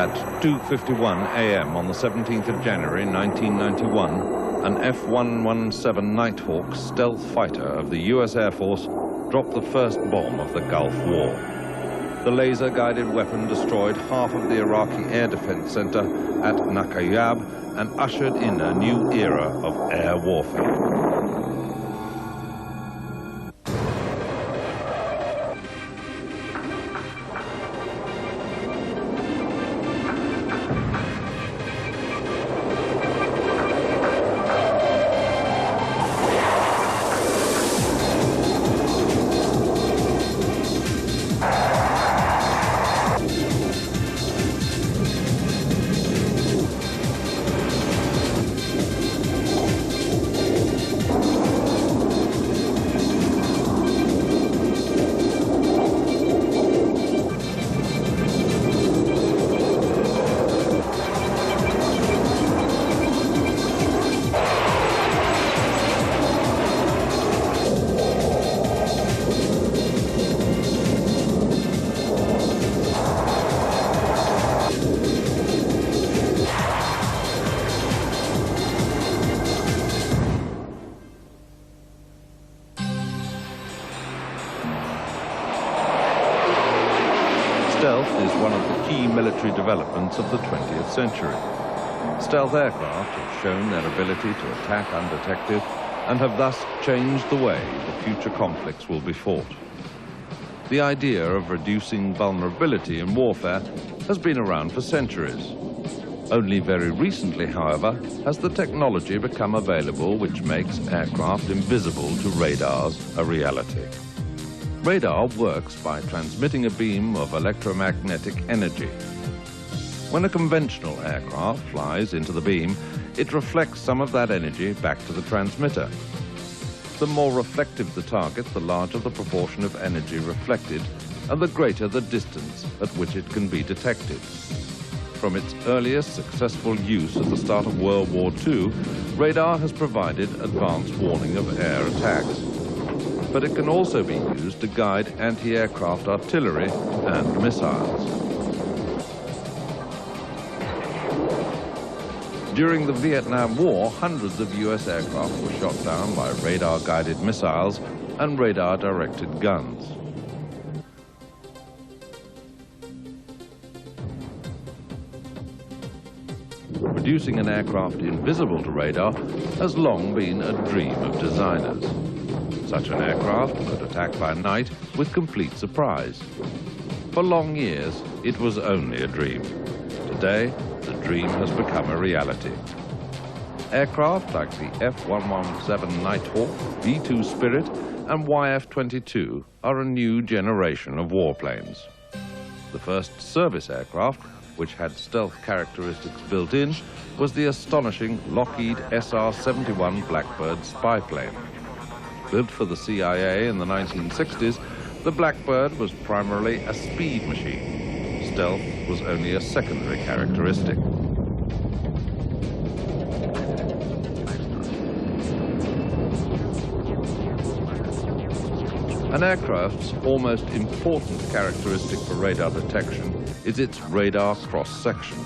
At 2:51 a.m. on the 17th of January 1991, an F-117 Nighthawk stealth fighter of the U.S. Air Force dropped the first bomb of the Gulf War. The laser-guided weapon destroyed half of the Iraqi Air Defense Center at Naqayab and ushered in a new era of air warfare. Stealth is one of the key military developments of the 20th century. Stealth aircraft have shown their ability to attack undetected and have thus changed the way the future conflicts will be fought. The idea of reducing vulnerability in warfare has been around for centuries. Only very recently, however, has the technology become available which makes aircraft invisible to radars a reality. Radar works by transmitting a beam of electromagnetic energy. When a conventional aircraft flies into the beam, it reflects some of that energy back to the transmitter. The more reflective the target, the larger the proportion of energy reflected, and the greater the distance at which it can be detected. From its earliest successful use at the start of World War II, radar has provided advance warning of air attacks. But it can also be used to guide anti-aircraft artillery and missiles. During the Vietnam War, hundreds of US aircraft were shot down by radar-guided missiles and radar-directed guns. Reducing an aircraft invisible to radar has long been a dream of designers. Such an aircraft could attack by night with complete surprise. For long years, it was only a dream. Today, the dream has become a reality. Aircraft like the F-117 Nighthawk, V-2 Spirit, and YF-22 are a new generation of warplanes. The first service aircraft, which had stealth characteristics built in, was the astonishing Lockheed SR-71 Blackbird spy plane. Built for the CIA in the 1960s, the Blackbird was primarily a speed machine. Stealth was only a secondary characteristic. An aircraft's almost important characteristic for radar detection is its radar cross-section.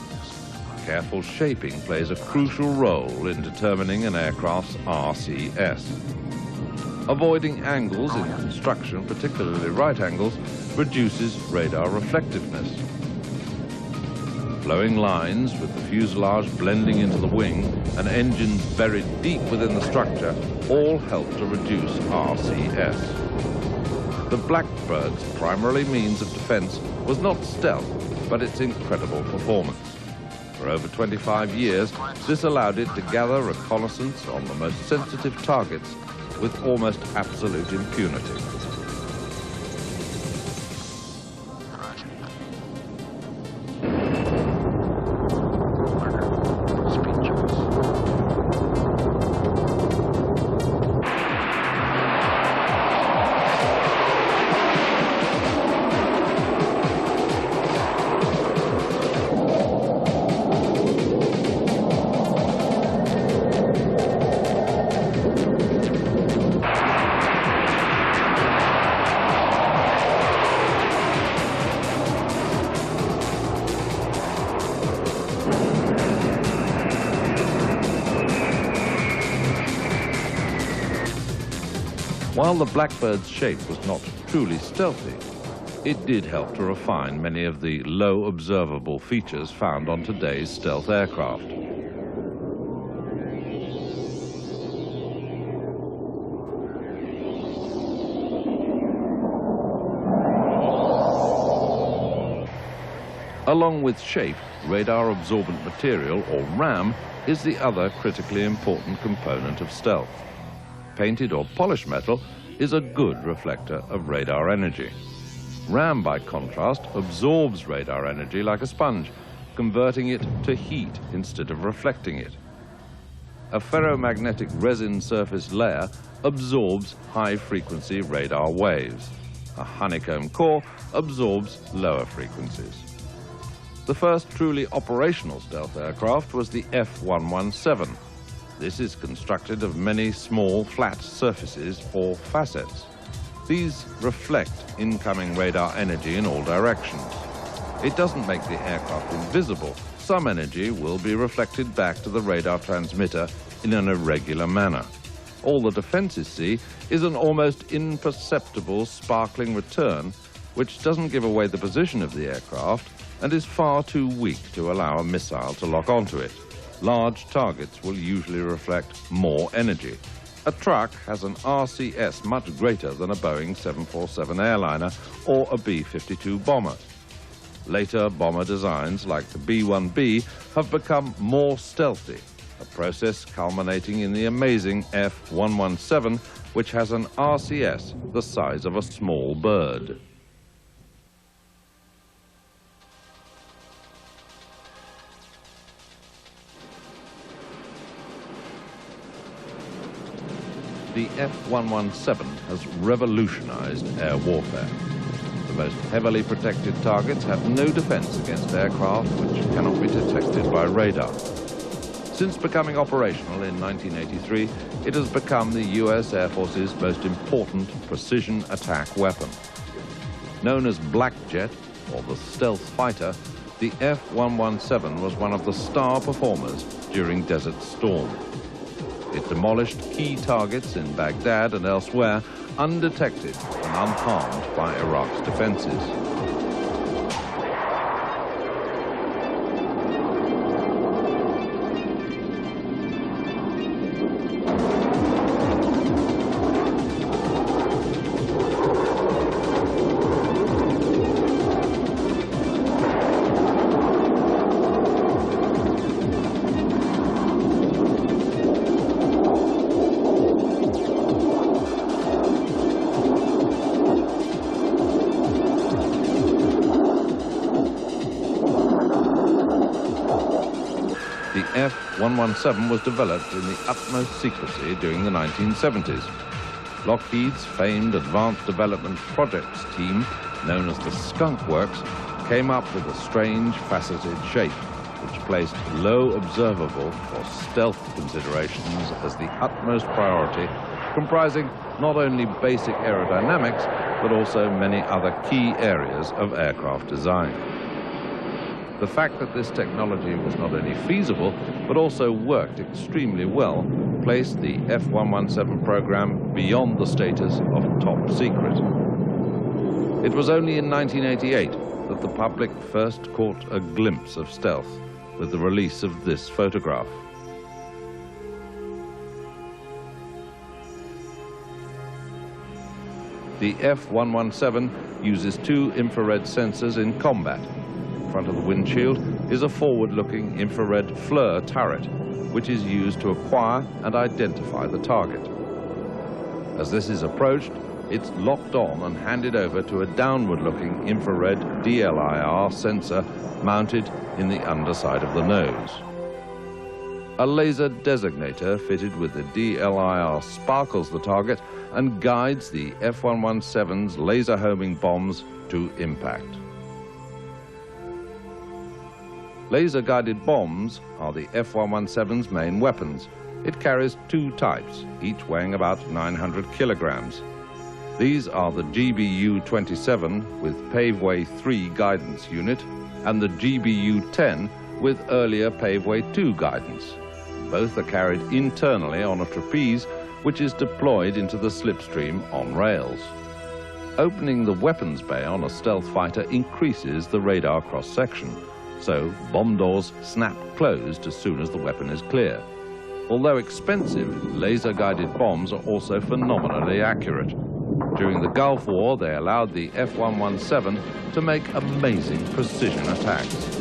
Careful shaping plays a crucial role in determining an aircraft's RCS. Avoiding angles in construction, particularly right angles, reduces radar reflectiveness. Flowing lines with the fuselage blending into the wing and engines buried deep within the structure all help to reduce RCS. The Blackbird's primary means of defense was not stealth, but its incredible performance. For over 25 years, this allowed it to gather reconnaissance on the most sensitive targets with almost absolute impunity. While the Blackbird's shape was not truly stealthy, it did help to refine many of the low observable features found on today's stealth aircraft. Along with shape, radar absorbent material, or RAM, is the other critically important component of stealth. Painted or polished metal is a good reflector of radar energy. RAM, by contrast, absorbs radar energy like a sponge, converting it to heat instead of reflecting it. A ferromagnetic resin surface layer absorbs high-frequency radar waves. A honeycomb core absorbs lower frequencies. The first truly operational stealth aircraft was the F-117. This is constructed of many small flat surfaces or facets. These reflect incoming radar energy in all directions. It doesn't make the aircraft invisible. Some energy will be reflected back to the radar transmitter in an irregular manner. All the defenses see is an almost imperceptible sparkling return, which doesn't give away the position of the aircraft and is far too weak to allow a missile to lock onto it. Large targets will usually reflect more energy. A truck has an RCS much greater than a Boeing 747 airliner or a B-52 bomber. Later bomber designs, like the B-1B, have become more stealthy, a process culminating in the amazing F-117, which has an RCS the size of a small bird. The F-117 has revolutionized air warfare. The most heavily protected targets have no defense against aircraft which cannot be detected by radar. Since becoming operational in 1983, it has become the US Air Force's most important precision attack weapon. Known as Blackjet, or the stealth fighter, the F-117 was one of the star performers during Desert Storm. It demolished key targets in Baghdad and elsewhere, undetected and unharmed by Iraq's defenses. The F-117 was developed in the utmost secrecy during the 1970s. Lockheed's famed Advanced Development Projects team, known as the Skunk Works, came up with a strange, faceted shape, which placed low observable or stealth considerations as the utmost priority, comprising not only basic aerodynamics, but also many other key areas of aircraft design. The fact that this technology was not only feasible, but also worked extremely well, placed the F-117 program beyond the status of top secret. It was only in 1988 that the public first caught a glimpse of stealth with the release of this photograph. The F-117 uses two infrared sensors in combat. In front of the windshield is a forward-looking infrared FLIR turret, which is used to acquire and identify the target. As this is approached, it's locked on and handed over to a downward-looking infrared DLIR sensor mounted in the underside of the nose. A laser designator fitted with the DLIR sparkles the target and guides the F-117's laser homing bombs to impact. Laser-guided bombs are the F-117's main weapons. It carries two types, each weighing about 900 kilograms. These are the GBU-27 with Paveway 3 guidance unit and the GBU-10 with earlier Paveway 2 guidance. Both are carried internally on a trapeze which is deployed into the slipstream on rails. Opening the weapons bay on a stealth fighter increases the radar cross-section, so bomb doors snap closed as soon as the weapon is clear. Although expensive, laser-guided bombs are also phenomenally accurate. During the Gulf War, they allowed the F-117 to make amazing precision attacks.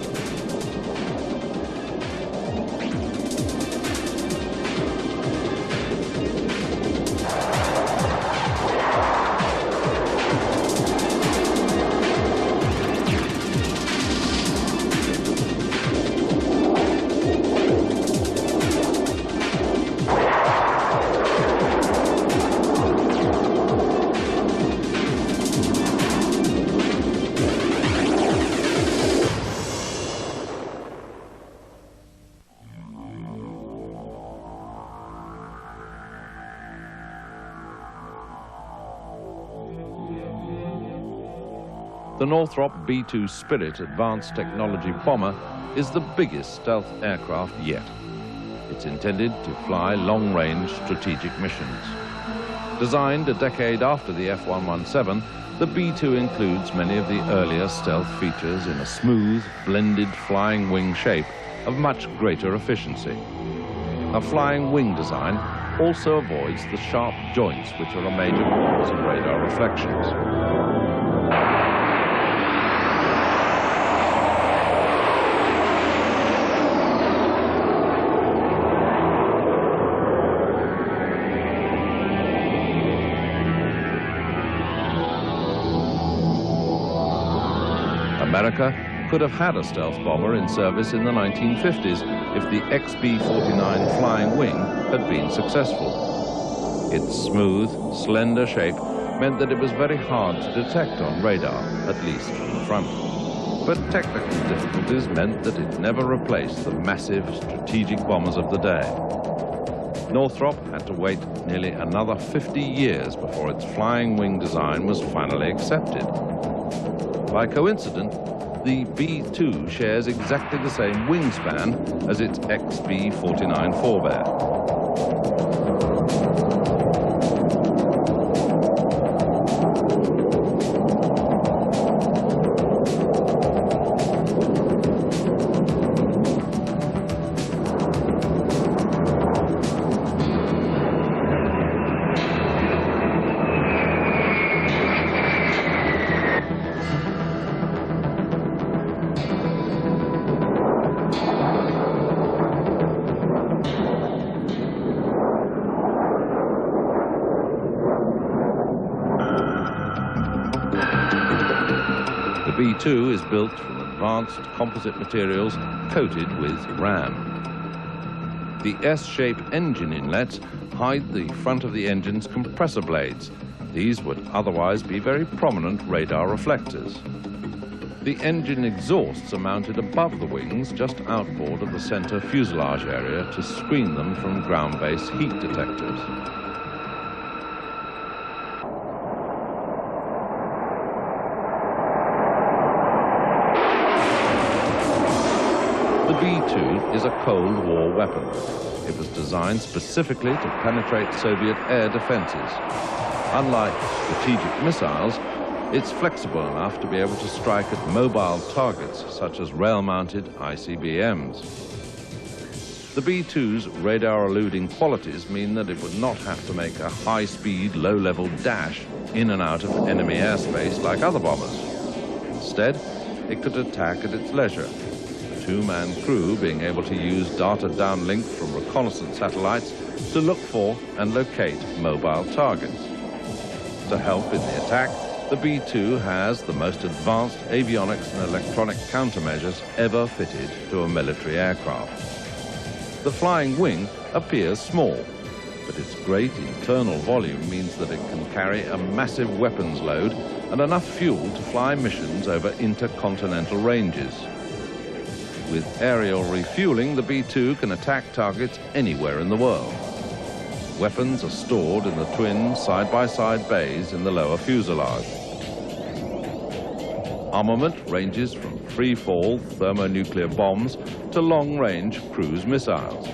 The Northrop B-2 Spirit advanced technology bomber is the biggest stealth aircraft yet. It's intended to fly long-range strategic missions. Designed a decade after the F-117, the B-2 includes many of the earlier stealth features in a smooth, blended flying wing shape of much greater efficiency. A flying wing design also avoids the sharp joints which are a major cause of radar reflections. America could have had a stealth bomber in service in the 1950s if the XB-49 flying wing had been successful. Its smooth, slender shape meant that it was very hard to detect on radar, at least from the front. But technical difficulties meant that it never replaced the massive strategic bombers of the day. Northrop had to wait nearly another 50 years before its flying wing design was finally accepted. By coincidence, the B-2 shares exactly the same wingspan as its XB-49 forebear. The B-2 is built from advanced composite materials coated with RAM. The S-shaped engine inlets hide the front of the engine's compressor blades. These would otherwise be very prominent radar reflectors. The engine exhausts are mounted above the wings, just outboard of the center fuselage area to screen them from ground-based heat detectors. The B-2 is a Cold War weapon. It was designed specifically to penetrate Soviet air defenses. Unlike strategic missiles, it's flexible enough to be able to strike at mobile targets, such as rail-mounted ICBMs. The B-2's radar-eluding qualities mean that it would not have to make a high-speed, low-level dash in and out of enemy airspace like other bombers. Instead, it could attack at its leisure. Two-man crew being able to use data downlink from reconnaissance satellites to look for and locate mobile targets. To help in the attack, the B-2 has the most advanced avionics and electronic countermeasures ever fitted to a military aircraft. The flying wing appears small, but its great internal volume means that it can carry a massive weapons load and enough fuel to fly missions over intercontinental ranges. With aerial refueling, the B-2 can attack targets anywhere in the world. Weapons are stored in the twin side-by-side bays in the lower fuselage. Armament ranges from free-fall thermonuclear bombs to long-range cruise missiles.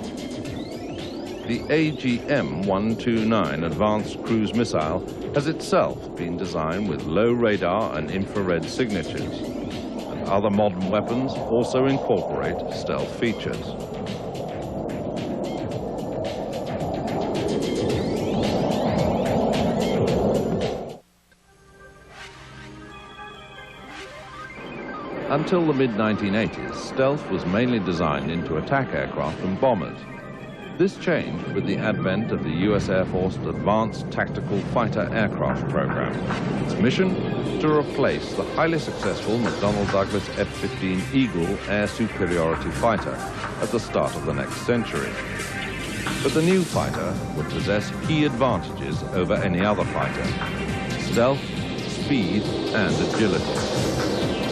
The AGM-129 advanced cruise missile has itself been designed with low radar and infrared signatures, and other modern weapons also incorporate stealth features. Until the mid-1980s, stealth was mainly designed into attack aircraft and bombers. This changed with the advent of the US Air Force Advanced Tactical Fighter Aircraft Program. Its mission? To replace the highly successful McDonnell Douglas F-15 Eagle air superiority fighter at the start of the next century. But the new fighter would possess key advantages over any other fighter: stealth, speed, and agility.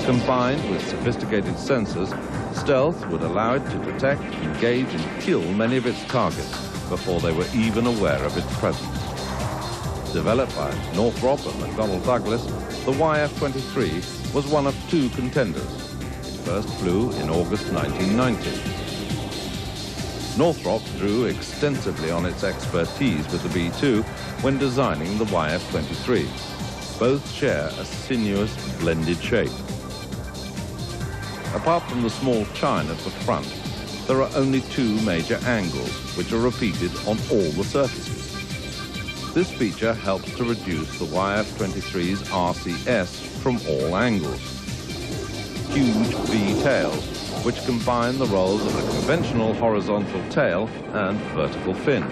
Combined with sophisticated sensors, stealth would allow it to detect, engage, and kill many of its targets before they were even aware of its presence. Developed by Northrop and McDonnell Douglas, the YF-23 was one of two contenders. It first flew in August 1990. Northrop drew extensively on its expertise with the B-2 when designing the YF-23. Both share a sinuous, blended shape. Apart from the small chine at the front, there are only two major angles, which are repeated on all the surfaces. This feature helps to reduce the YF-23's RCS from all angles. Huge V-tails, which combine the roles of a conventional horizontal tail and vertical fin.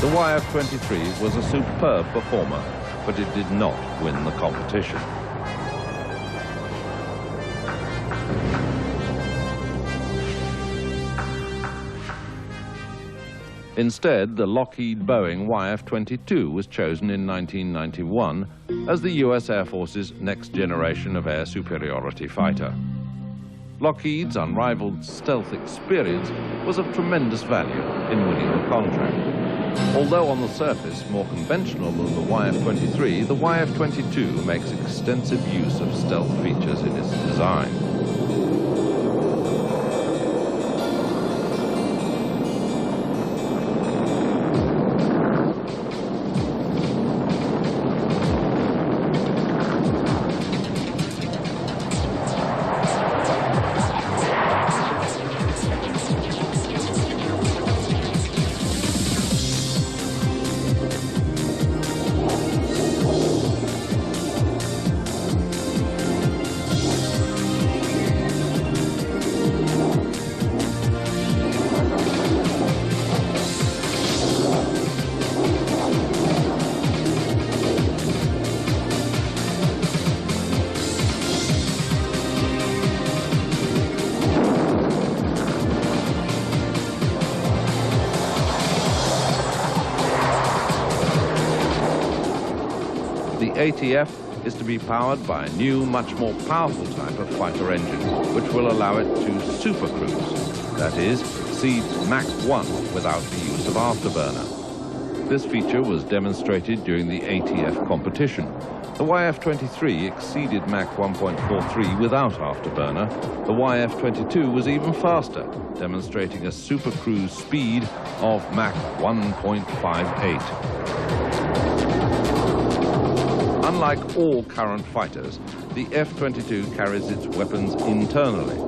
The YF-23 was a superb performer, but it did not win the competition. Instead, the Lockheed-Boeing YF-22 was chosen in 1991 as the US Air Force's next generation of air superiority fighter. Lockheed's unrivaled stealth experience was of tremendous value in winning the contract. Although on the surface more conventional than the YF-23, the YF-22 makes extensive use of stealth features in its design. The ATF is to be powered by a new, much more powerful type of fighter engine, which will allow it to supercruise, that is, exceed Mach 1 without the use of afterburner. This feature was demonstrated during the ATF competition. The YF-23 exceeded Mach 1.43 without afterburner. The YF-22 was even faster, demonstrating a supercruise speed of Mach 1.58. Unlike all current fighters, the F-22 carries its weapons internally.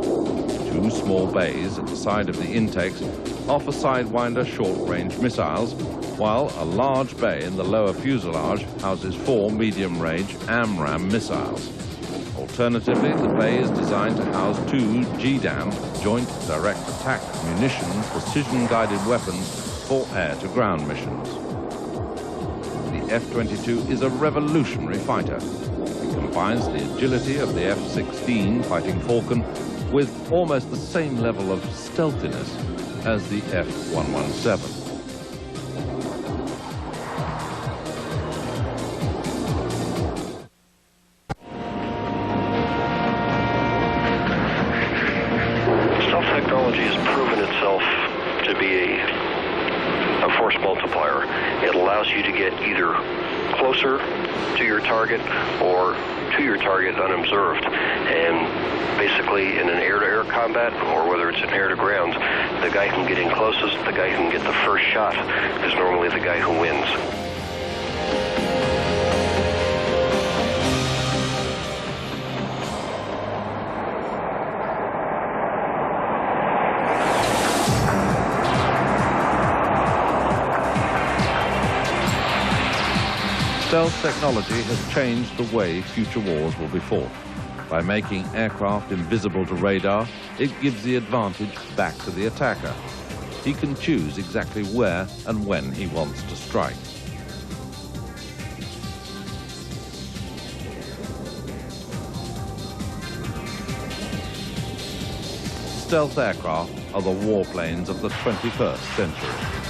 Two small bays at the side of the intakes offer Sidewinder short-range missiles, while a large bay in the lower fuselage houses 4 medium-range AMRAAM missiles. Alternatively, the bay is designed to house 2 GDAM, Joint Direct Attack Munition precision-guided weapons for air-to-ground missions. The F-22 is a revolutionary fighter. It combines the agility of the F-16 Fighting Falcon with almost the same level of stealthiness as the F-117. Technology has proven itself to be a force multiplier. It allows you to get either closer to your target or to your target unobserved. And basically in an air-to-air combat, or whether it's an air-to-ground, the guy who can get in closest, the guy who can get the first shot, is normally the guy who wins. Stealth technology has changed the way future wars will be fought. By making aircraft invisible to radar, it gives the advantage back to the attacker. He can choose exactly where and when he wants to strike. Stealth aircraft are the warplanes of the 21st century.